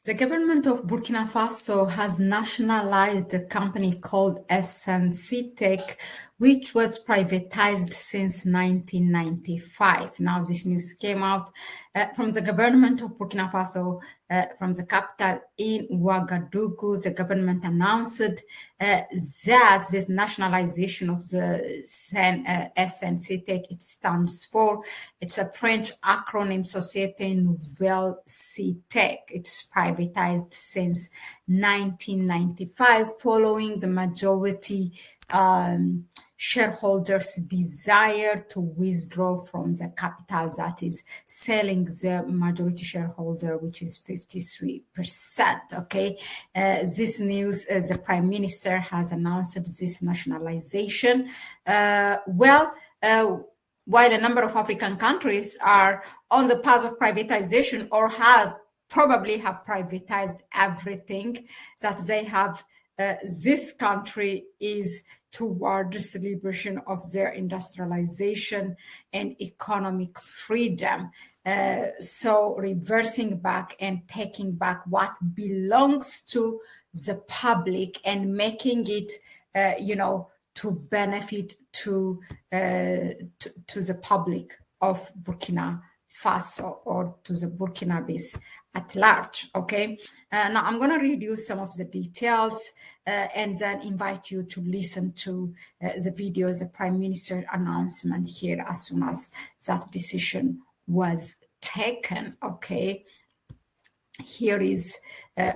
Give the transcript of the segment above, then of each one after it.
The government of Burkina Faso has nationalized a company called Sn-Citec, which was privatized since 1995. Now, this news came out from the government of Burkina Faso, from the capital in Ouagadougou. The government announced that this nationalization of the Sn-Citec, it stands for, it's a French acronym, Société Nouvelle Citec. It's privatized since 1995, following the majority shareholders' desire to withdraw from the capital, that is selling the majority shareholder, which is 53%. Okay, this news, the Prime Minister has announced this nationalization. While a number of African countries are on the path of privatization or probably have privatized everything that they have, this country is towards the liberation of their industrialization and economic freedom. So reversing back and taking back what belongs to the public and making it, to benefit to the public of Burkina Faso or to the Burkinabes at large. Okay, now I'm going to read you some of the details and then invite you to listen to the video, the Prime Minister announcement here as soon as that decision was taken. Okay. Here is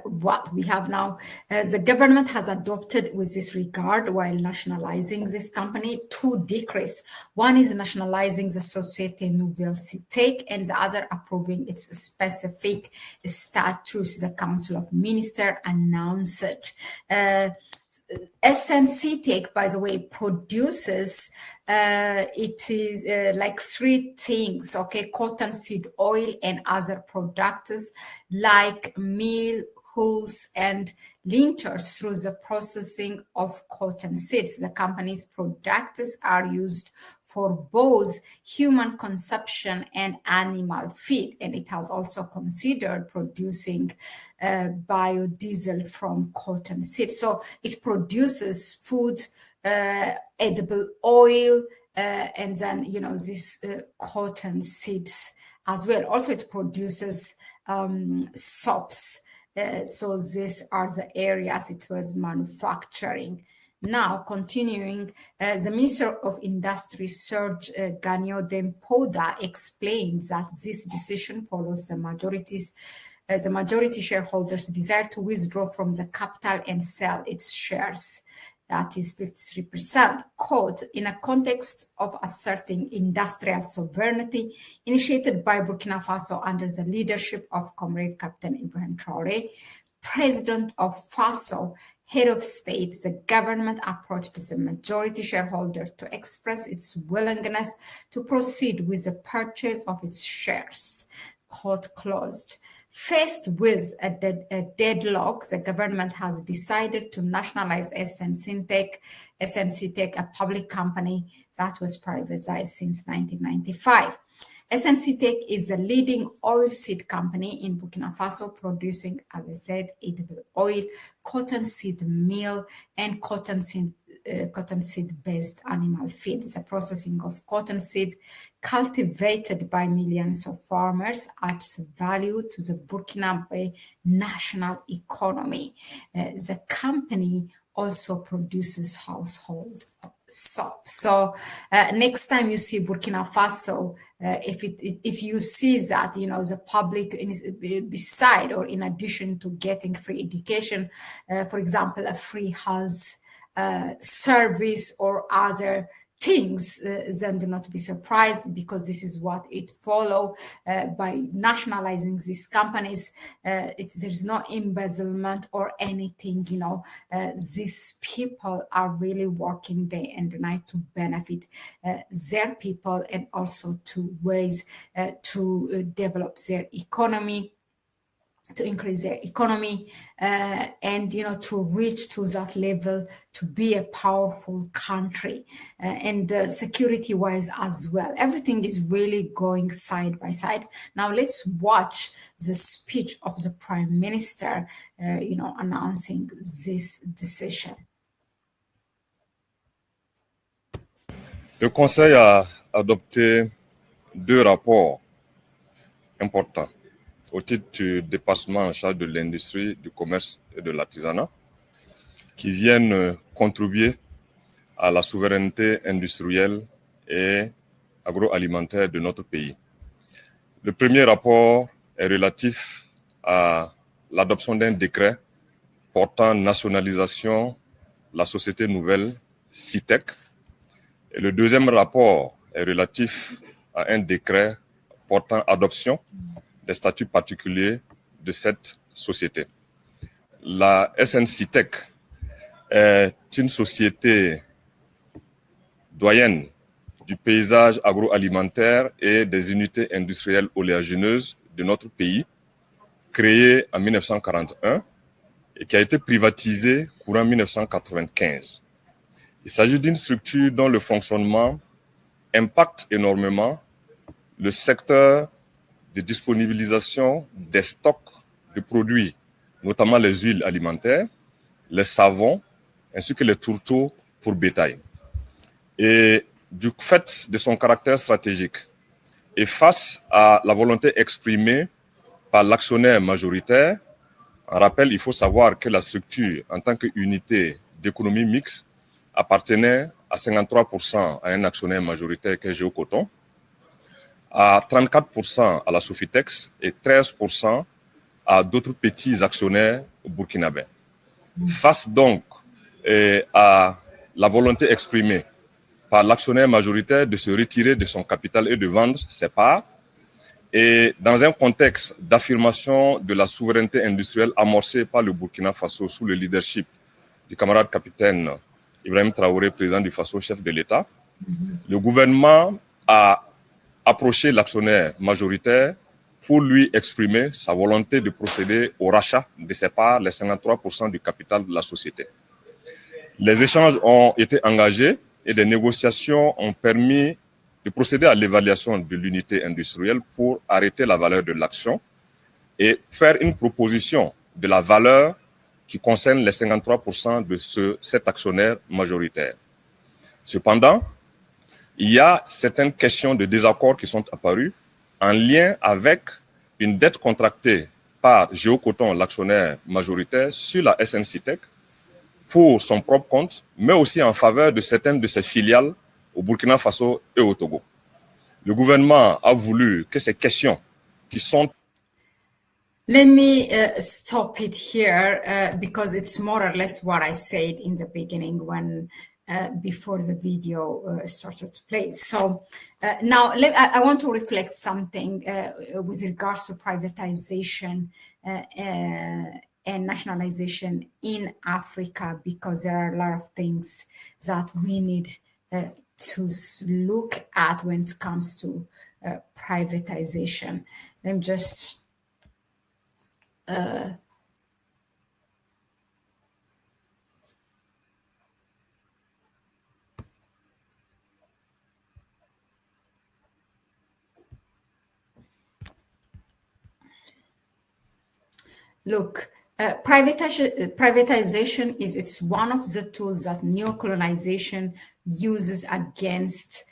what we have now. The government has adopted with this regard, while nationalizing this company, two decrees. One is nationalizing the Société Nouvelle Citec, and the other approving its specific status. The Council of Ministers announced it. Sn-Citec, by the way, produces it is like three things, okay: cottonseed oil and other products like meal, hulls, and linters through the processing of cotton seeds. The company's products are used for both human consumption and animal feed, and it has also considered producing biodiesel from cotton seeds. So it produces food, edible oil, and then this cotton seeds as well. Also, it produces soaps. So these are the areas it was manufacturing. Now, continuing, the Minister of Industry, Serge Gagnon-Dempoda, explains that this decision follows the majority shareholders' desire to withdraw from the capital and sell its shares. That is 53%, quote, in a context of asserting industrial sovereignty initiated by Burkina Faso under the leadership of Comrade Captain Ibrahim Traoré, President of Faso, head of state. The government approached the majority shareholder to express its willingness to proceed with the purchase of its shares, quote closed. Faced with a deadlock, the government has decided to nationalize Sn-Citec, a public company that was privatized since 1995. Sn-Citec is the leading oilseed company in Burkina Faso, producing, as I said, edible oil, cottonseed meal, and cottonseed-based animal feed. The processing of cottonseed cultivated by millions of farmers adds value to the Burkinabe national economy. The company also produces household soap. So next time you see Burkina Faso, if you see that the public beside or in addition to getting free education, for example, a free health service or other things, then do not be surprised, because this is what it follows by nationalizing these companies. There's no embezzlement or anything. These people are really working day and night to benefit their people and also to ways to develop their economy to increase their economy, and to reach to that level, to be a powerful country, and security-wise as well. Everything is really going side by side. Now let's watch the speech of the Prime Minister, announcing this decision. Le Conseil a adopté 2 rapports importants au titre du département en charge de l'industrie, du commerce et de l'artisanat, qui viennent contribuer à la souveraineté industrielle et agroalimentaire de notre pays. Le premier rapport est relatif à l'adoption d'un décret portant nationalisation de la société nouvelle Sn-Citec. Et le deuxième rapport est relatif à un décret portant adoption des statuts particuliers de cette société. La Sn-Citec est une société doyenne du paysage agroalimentaire et des unités industrielles oléagineuses de notre pays, créée en 1941 et qui a été privatisée courant 1995. Il s'agit d'une structure dont le fonctionnement impacte énormément le secteur de disponibilisation des stocks de produits, notamment les huiles alimentaires, les savons, ainsi que les tourteaux pour bétail. Et du fait de son caractère stratégique et face à la volonté exprimée par l'actionnaire majoritaire, en rappel, il faut savoir que la structure, en tant qu'unité d'économie mixte, appartenait à 53% à un actionnaire majoritaire qui est Géocoton, à 34% à la Sofitex et 13% à d'autres petits actionnaires burkinabés. Face donc à la volonté exprimée par l'actionnaire majoritaire de se retirer de son capital et de vendre ses parts, et dans un contexte d'affirmation de la souveraineté industrielle amorcée par le Burkina Faso sous le leadership du camarade capitaine Ibrahim Traoré, président du Faso, chef de l'État, le gouvernement a approché l'actionnaire majoritaire pour lui exprimer sa volonté de procéder au rachat de ses parts, les 53% du capital de la société. Les échanges ont été engagés et des négociations ont permis de procéder à l'évaluation de l'unité industrielle pour arrêter la valeur de l'action et faire une proposition de la valeur qui concerne les 53% de cet actionnaire majoritaire. Cependant, il y a certaines questions de désaccord qui sont apparues en lien avec une dette contractée par Géocoton, l'actionnaire majoritaire, sur la Sn-Citec pour son propre compte, mais aussi en faveur de certaines de ses filiales au Burkina Faso et au Togo. Le gouvernement a voulu que ces questions qui sont... Let me stop it here because it's more or less what I said in the beginning when before the video started to play. So now I want to reflect something with regards to privatization and nationalization in Africa, because there are a lot of things that we need to look at when it comes to privatization. Let me just look, privatization it's one of the tools that neocolonization uses against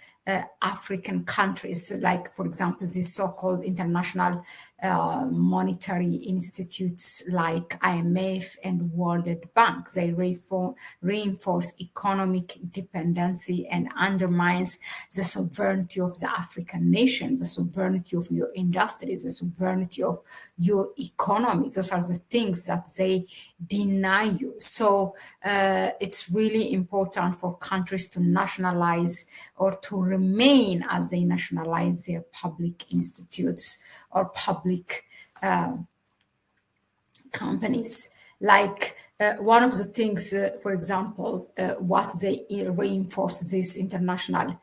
African countries, like, for example, these so-called international monetary institutes like IMF and World Bank. They reinforce economic dependency and undermines the sovereignty of the African nations, the sovereignty of your industries, the sovereignty of your economy. Those are the things that they deny you. So it's really important for countries to nationalize or to remain as they nationalize their public institutes or public companies. Like one of the things, for example, what they reinforce these international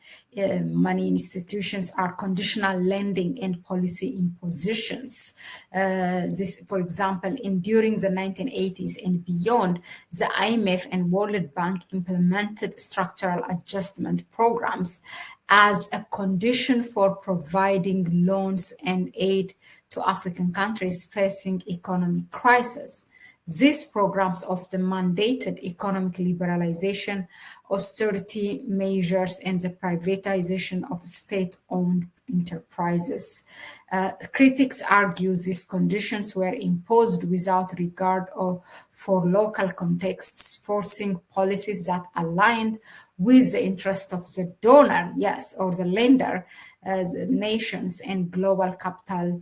money institutions are conditional lending and policy impositions. This, for example, during the 1980s and beyond, the IMF and World Bank implemented structural adjustment programs as a condition for providing loans and aid to African countries facing economic crisis. These programs often mandated economic liberalization, austerity measures, and the privatization of state-owned enterprises. Critics argue these conditions were imposed without regard for local contexts, forcing policies that aligned with the interest of the donor, yes, or the lender, the nations and global capital,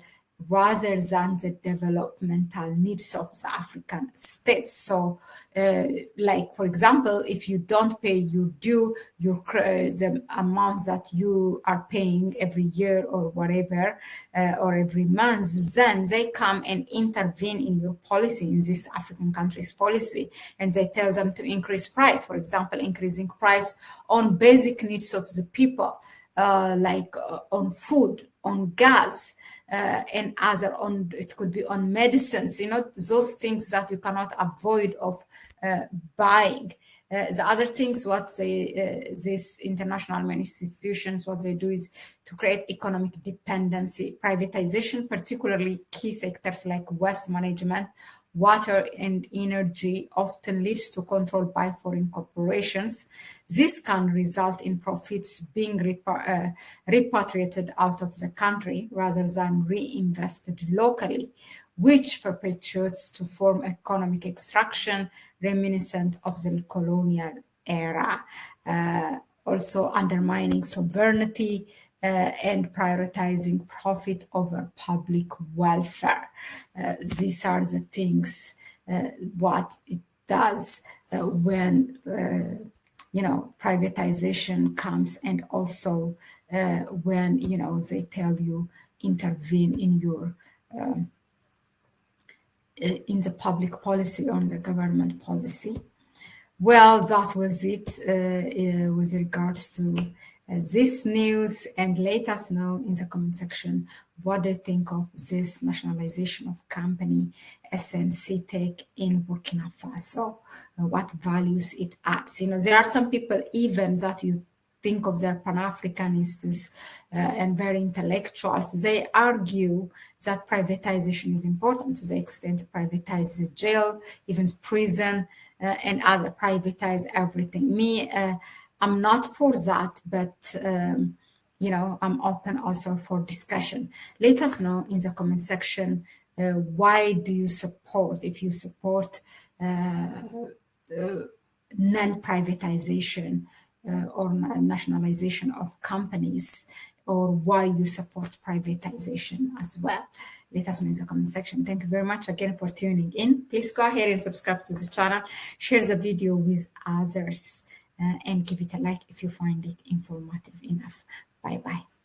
rather than the developmental needs of the African states. So, like, for example, if you don't pay your due, the amount that you are paying every year or whatever, or every month, then they come and intervene in your policy, in this African country's policy, and they tell them to increase price, for example, increasing price on basic needs of the people, like on food, on gas, and other on, it could be on medicines, those things that you cannot avoid of buying. The other things, what these international money institutions, what they do is to create economic dependency. Privatization, particularly key sectors like waste management, water and energy, often leads to control by foreign corporations. This can result in profits being repatriated out of the country rather than reinvested locally, which perpetuates to form economic extraction reminiscent of the colonial era, also undermining sovereignty and prioritizing profit over public welfare. These are the things what it does when privatization comes, and also when they tell you intervene in your in the public policy or the government policy. Well, that was it with regards to this news, and let us know in the comment section what do you think of this nationalization of company Sn-Citec in Burkina Faso, what values it adds. There are some people even that you think of their Pan-Africanists and very intellectuals, they argue that privatization is important to the extent privatize the jail, even prison, and other privatize everything. Me, I'm not for that, but I'm open also for discussion. Let us know in the comment section why do you support, if you support non-privatization or nationalization of companies, or why you support privatization as well. Let us know in the comment section. Thank you very much again for tuning in. Please go ahead and subscribe to the channel, share the video with others, and give it a like if you find it informative enough. Bye-bye.